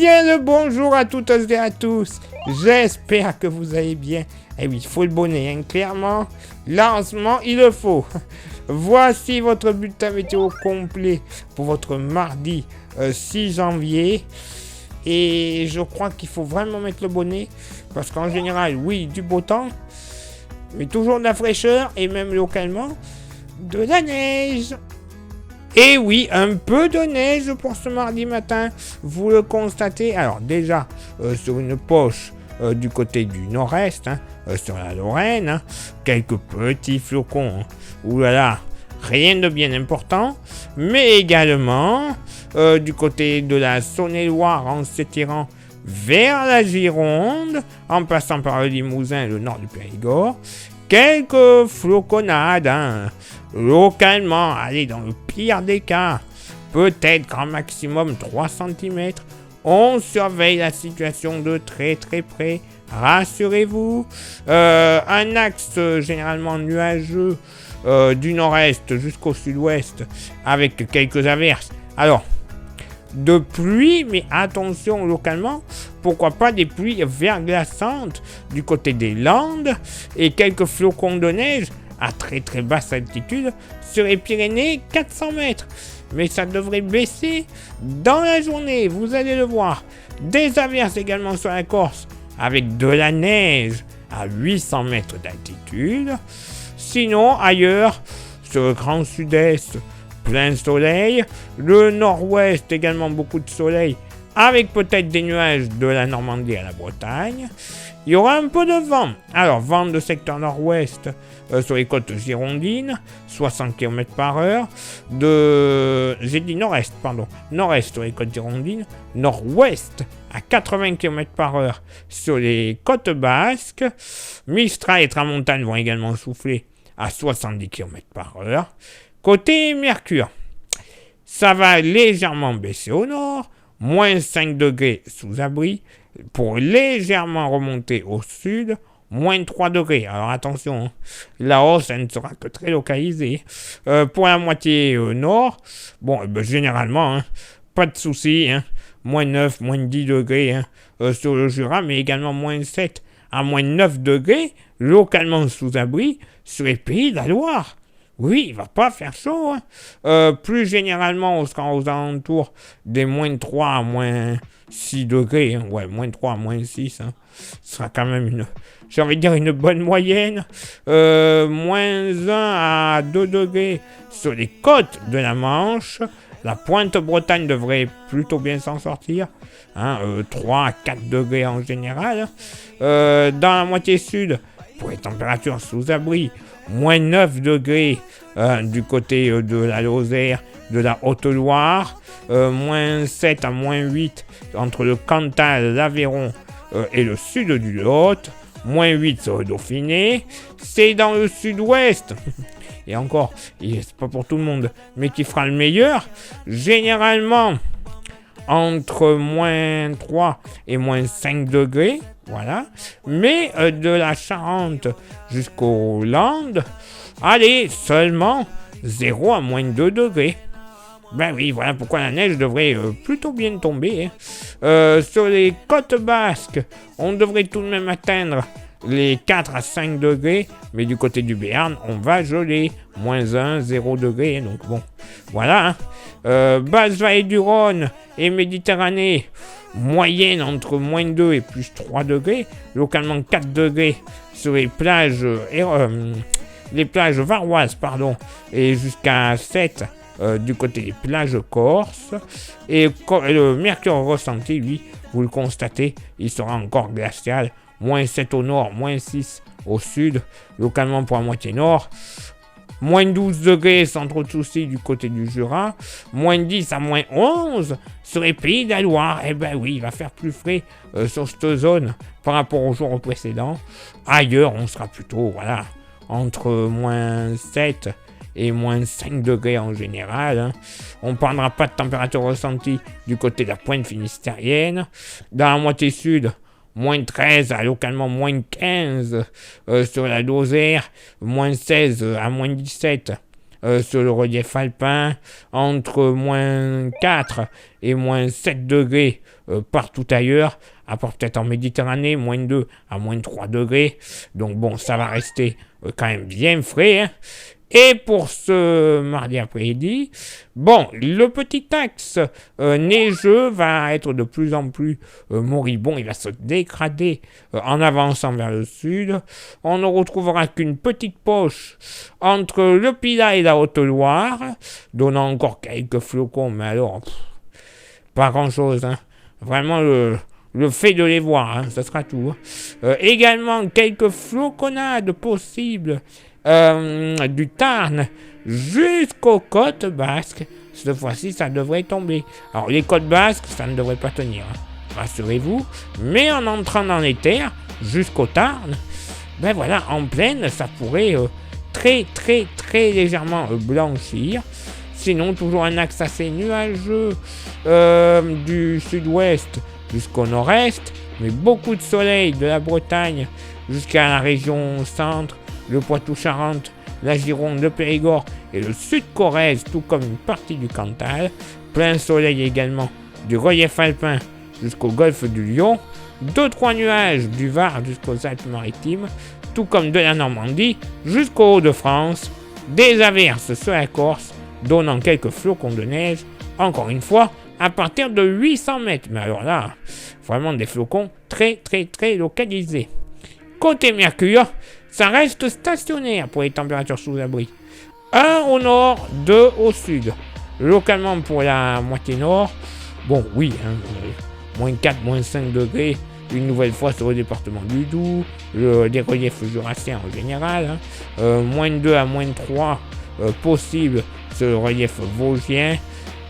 Bien le bonjour à toutes et à tous. J'espère que vous allez bien. Eh oui, il faut le bonnet, hein, clairement. Lancement, il le faut. Voici votre bulletin météo complet pour votre mardi 6 janvier. Et je crois qu'il faut vraiment mettre le bonnet. Parce qu'en général, oui, du beau temps. Mais toujours de la fraîcheur et même localement, de la neige. Et oui, un peu de neige pour ce mardi matin, vous le constatez. Alors déjà, sur une poche du côté du nord-est, sur la Lorraine, quelques petits flocons. Ouh là là, rien de bien important. Mais également, du côté de la Saône-et-Loire, en s'étirant vers la Gironde, en passant par le Limousin et le nord du Périgord, quelques floconnades, localement, allez, dans le pire des cas, peut-être grand maximum 3 cm. On surveille la situation de très très près, rassurez-vous. Un axe généralement nuageux du nord-est jusqu'au sud-ouest, avec quelques averses. Alors, de pluie, mais attention localement, pourquoi pas des pluies verglaçantes du côté des Landes et quelques flocons de neige à très très basse altitude sur les Pyrénées, 400 mètres. Mais ça devrait baisser dans la journée, vous allez le voir. Des averses également sur la Corse avec de la neige à 800 mètres d'altitude. Sinon, ailleurs, sur le grand sud-est, plein soleil. Le nord-ouest, également beaucoup de soleil, avec peut-être des nuages de la Normandie à la Bretagne. Il y aura un peu de vent. Alors, vent de secteur nord-ouest sur les côtes girondines, 60 km/h. J'ai dit nord-est, pardon. Nord-est sur les côtes girondines. Nord-ouest à 80 km/h sur les côtes basques. Mistral et Tramontane vont également souffler à 70 km/h. Côté Mercure, ça va légèrement baisser au nord, moins 5 degrés sous abri, pour légèrement remonter au sud, moins 3 degrés. Alors attention, la hausse elle ne sera que très localisée. Pour la moitié nord, généralement, pas de soucis, moins 9, moins 10 degrés sur le Jura, mais également moins 7 à moins 9 degrés, localement sous abri, sur les pays de la Loire. Oui, il va pas faire chaud. Plus généralement, on sera aux alentours des moins 3 à moins 6 degrés. Ouais, moins 3 à moins 6. Ce sera quand même j'ai envie de dire une bonne moyenne. Moins 1 à 2 degrés sur les côtes de la Manche. La pointe Bretagne devrait plutôt bien s'en sortir. 3 à 4 degrés en général. Dans la moitié sud, pour les températures sous abri, moins 9 degrés du côté de la Lozère, de la Haute-Loire, moins 7 à moins 8 entre le Cantal, l'Aveyron et le sud du Lot, moins 8 sur le Dauphiné. C'est dans le sud-ouest, et encore, c'est pas pour tout le monde, mais qui fera le meilleur, généralement entre moins 3 et moins 5 degrés. Voilà, mais de la Charente jusqu'aux Landes, allez, seulement 0 à moins 2 degrés. Ben oui, voilà pourquoi la neige devrait plutôt bien tomber. Sur les côtes basques, on devrait tout de même atteindre les 4 à 5 degrés, mais du côté du Béarn, on va geler, moins 1, 0 degrés, donc bon, voilà. Basse vallée du Rhône et Méditerranée, moyenne entre moins 2 et plus 3 degrés, localement 4 degrés sur les plages, varoises, et jusqu'à 7 du côté des plages corses. Et le mercure ressenti, lui, vous le constatez, il sera encore glacial, moins 7 au nord, moins 6 au sud, localement pour la moitié nord. Moins 12 degrés sans trop de soucis du côté du Jura. Moins 10 à moins 11 sur les pays de la Loire. Eh ben oui, il va faire plus frais sur cette zone par rapport aux jours précédents. Ailleurs, on sera plutôt, entre moins 7 et moins 5 degrés en général. On ne prendra pas de température ressentie du côté de la pointe finistérienne. Dans la moitié sud, moins 13 à localement moins 15 sur la Lozère, moins 16 à moins 17 sur le relief alpin, entre moins 4 et moins 7 degrés partout ailleurs, à part peut-être en Méditerranée, moins 2 à moins 3 degrés. Donc bon, ça va rester quand même bien frais, hein. Et pour ce mardi après-midi, bon, le petit axe neigeux va être de plus en plus moribond, il va se dégrader en avançant vers le sud. On ne retrouvera qu'une petite poche entre le Pilat et la Haute-Loire, donnant encore quelques flocons, mais alors, pas grand-chose, hein. Vraiment, le fait de les voir, hein, ça sera tout. Également, quelques floconnades possibles du Tarn jusqu'aux côtes basques. Cette fois-ci, ça devrait tomber. Alors, les côtes basques, ça ne devrait pas tenir, hein, rassurez-vous. Mais en entrant dans les terres, jusqu'au Tarn, ben voilà, en plaine, ça pourrait très, très, très légèrement blanchir. Sinon, toujours un axe assez nuageux du sud-ouest jusqu'au nord-est, mais beaucoup de soleil de la Bretagne jusqu'à la région centre, le Poitou-Charentes, la Gironde, le Périgord et le Sud-Corrèze, tout comme une partie du Cantal. Plein soleil également du relief alpin jusqu'au golfe du Lion. 2-3 nuages du Var jusqu'aux Alpes-Maritimes, tout comme de la Normandie jusqu'au Hauts-de-France. Des averses sur la Corse, donnant quelques flocons de neige, encore une fois, à partir de 800 mètres. Mais alors là, vraiment des flocons très, très, très localisés. Côté Mercure, ça reste stationnaire pour les températures sous abri. 1 au nord, 2 au sud. Localement pour la moitié nord, bon oui, hein, moins 4, moins 5 degrés, une nouvelle fois sur le département du Doubs, des reliefs jurassiens en général, hein, moins 2 à moins 3 possible sur le relief vosgien.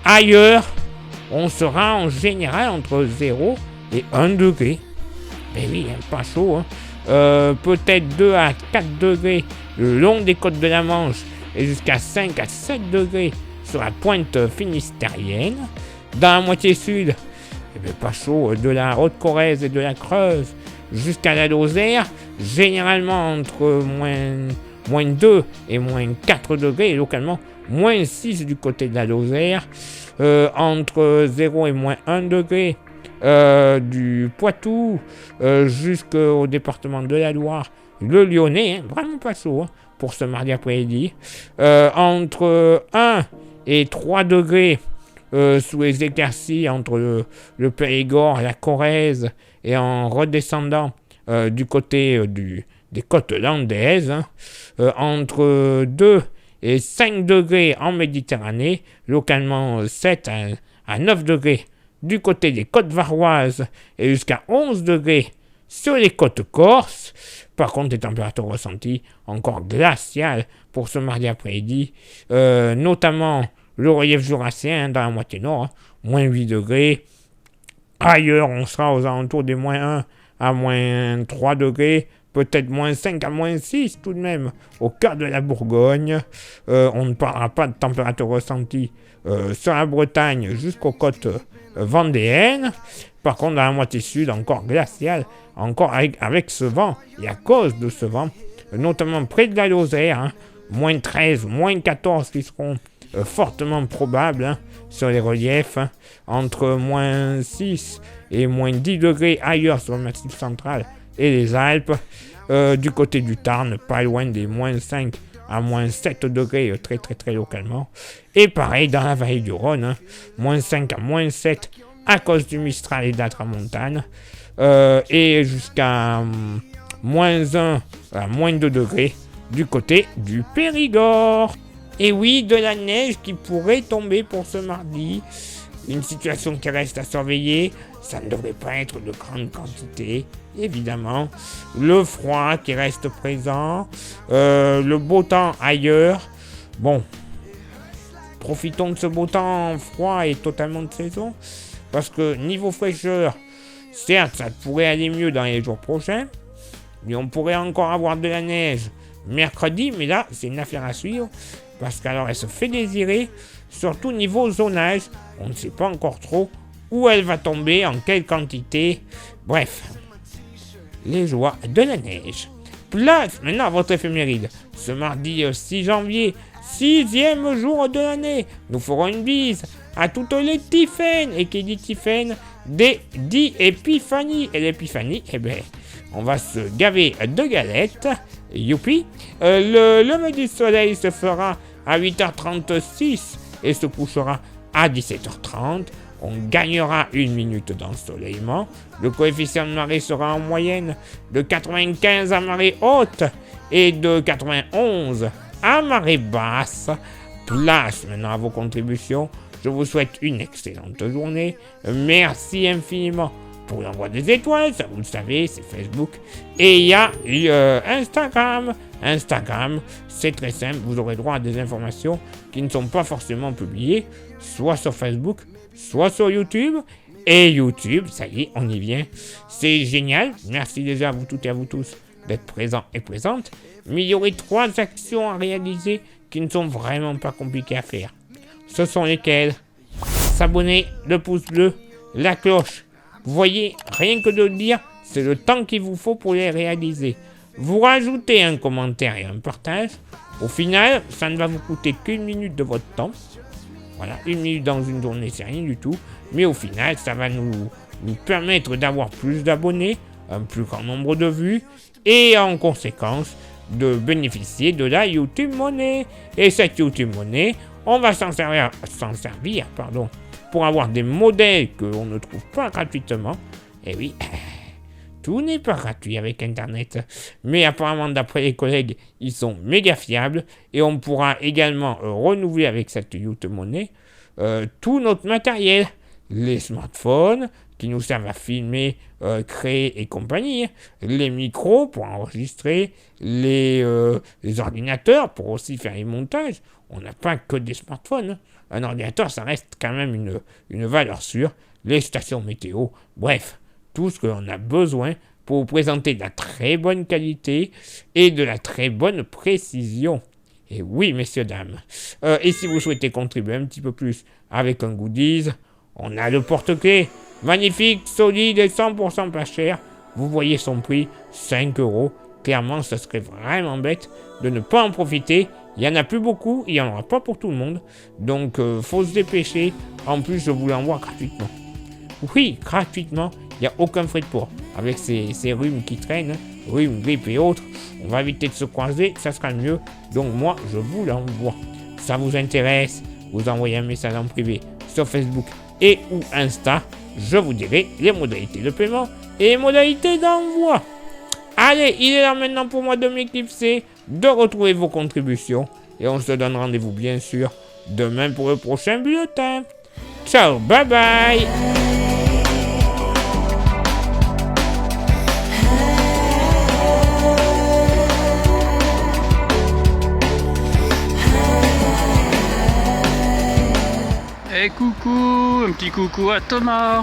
Ailleurs, on sera en général entre 0 et 1 degré. Ben oui, hein, pas chaud, hein. Peut-être 2 à 4 degrés le long des côtes de la Manche et jusqu'à 5 à 7 degrés sur la pointe finistérienne. Dans la moitié sud, eh bien, pas chaud, de la Haute-Corrèze et de la Creuse jusqu'à la Lozère, généralement entre moins 2 et moins 4 degrés, et localement moins 6 du côté de la Lozère, entre 0 et moins 1 degré du Poitou jusqu'au département de la Loire, le Lyonnais, hein, vraiment pas chaud, hein, pour ce mardi après-midi, entre 1 et 3 degrés sous les éclaircies entre le Périgord, la Corrèze, et en redescendant du côté des côtes landaises, hein, entre 2 et 5 degrés en Méditerranée, localement 7 à 9 degrés du côté des côtes varoises et jusqu'à 11 degrés sur les côtes corses. Par contre, les températures ressenties encore glaciales pour ce mardi après-midi, notamment le relief jurassien, hein, dans la moitié nord, hein, moins 8 degrés. Ailleurs, on sera aux alentours des moins 1 à moins 3 degrés, peut-être moins 5 à moins 6 tout de même, au cœur de la Bourgogne. On ne parlera pas de température ressentie sur la Bretagne jusqu'aux côtes vendéennes. Par contre, dans la moitié sud, encore glacial, encore avec ce vent, et à cause de ce vent, notamment près de la Lozère, hein, moins 13, moins 14 qui seront fortement probables, hein, sur les reliefs, hein, entre moins 6 et moins 10 degrés ailleurs sur le massif central et les Alpes. Du côté du Tarn, pas loin des moins 5 à moins 7 degrés, très très très localement. Et pareil dans la vallée du Rhône, hein, moins 5 à moins 7 à cause du Mistral et de la Tramontane, et jusqu'à moins 1 à moins 2 degrés du côté du Périgord. Et oui, de la neige qui pourrait tomber pour ce mardi. Une situation qui reste à surveiller. Ça ne devrait pas être de grande quantité, évidemment. Le froid qui reste présent. Le beau temps ailleurs. Bon, profitons de ce beau temps froid et totalement de saison. Parce que niveau fraîcheur, certes, ça pourrait aller mieux dans les jours prochains. Mais on pourrait encore avoir de la neige mercredi. Mais là, c'est une affaire à suivre. Parce qu'alors elle se fait désirer, surtout niveau zonage, on ne sait pas encore trop où elle va tomber, en quelle quantité, bref, les joies de la neige. Place maintenant à votre éphéméride. Ce mardi 6 janvier, 6e jour de l'année, nous ferons une bise à toutes les Tiphaine. Et qui dit Tiphaine, dit Épiphanie. Et l'épiphanie, eh ben, on va se gaver de galettes. Youpi. Le lever du soleil se fera à 8h36 et se couchera à 17h30. On gagnera 1 minute d'ensoleillement. Le coefficient de marée sera en moyenne de 95 à marée haute et de 91 à marée basse. Place maintenant à vos contributions. Je vous souhaite une excellente journée. Merci infiniment pour l'envoi des étoiles. Ça, vous le savez, c'est Facebook. Et il y a Instagram. Instagram, c'est très simple. Vous aurez droit à des informations qui ne sont pas forcément publiées, soit sur Facebook, soit sur YouTube. Et YouTube, ça y est, on y vient. C'est génial. Merci déjà à vous toutes et à vous tous d'être présents et présentes. Mais il y aurait 3 actions à réaliser qui ne sont vraiment pas compliquées à faire. Ce sont lesquelles? S'abonner, le pouce bleu, la cloche. Vous voyez, rien que de le dire, c'est le temps qu'il vous faut pour les réaliser. Vous rajoutez un commentaire et un partage. Au final, ça ne va vous coûter qu'1 minute de votre temps. Voilà, 1 minute dans une journée, c'est rien du tout. Mais au final, ça va nous permettre d'avoir plus d'abonnés, un plus grand nombre de vues, et en conséquence, de bénéficier de la YouTube Money. Et cette YouTube Money, on va s'en servir, pour avoir des modèles que l'on ne trouve pas gratuitement. Et oui, tout n'est pas gratuit avec Internet. Mais apparemment, d'après les collègues, ils sont méga fiables. Et on pourra également renouveler avec cette YouTube Money tout notre matériel. Les smartphones qui nous servent à filmer, créer et compagnie. Les micros pour enregistrer. Les ordinateurs pour aussi faire les montages. On n'a pas que des smartphones. Un ordinateur, ça reste quand même une valeur sûre. Les stations météo, bref, tout ce que l'on a besoin pour vous présenter de la très bonne qualité et de la très bonne précision. Et oui, messieurs, dames. Et si vous souhaitez contribuer un petit peu plus avec un goodies, on a le porte-clés. Magnifique, solide et 100% pas cher. Vous voyez son prix, 5 €. Clairement, ce serait vraiment bête de ne pas en profiter. Il n'y en a plus beaucoup, il n'y en aura pas pour tout le monde. Donc, faut se dépêcher. En plus, je vous l'envoie gratuitement. Oui, gratuitement, il n'y a aucun frais de port. Avec ces rhumes qui traînent, rhumes, grippe et autres, on va éviter de se croiser, ça sera le mieux. Donc moi, je vous l'envoie. Ça vous intéresse, vous envoyez un message en privé sur Facebook et ou Insta. Je vous dirai les modalités de paiement et les modalités d'envoi. Allez, il est là maintenant pour moi de m'éclipser, de retrouver vos contributions. Et on se donne rendez-vous bien sûr demain pour le prochain bulletin. Ciao, bye bye. Et coucou, un petit coucou à Thomas,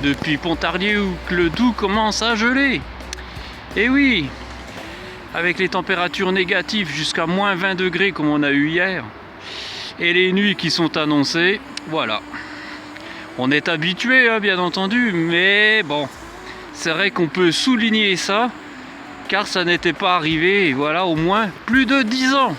depuis Pontarlier où le Doubs commence à geler. Et oui, avec les températures négatives jusqu'à moins 20 degrés comme on a eu hier, et les nuits qui sont annoncées, voilà. On est habitué, hein, bien entendu, mais bon, c'est vrai qu'on peut souligner ça, car ça n'était pas arrivé, voilà, au moins plus de 10 ans.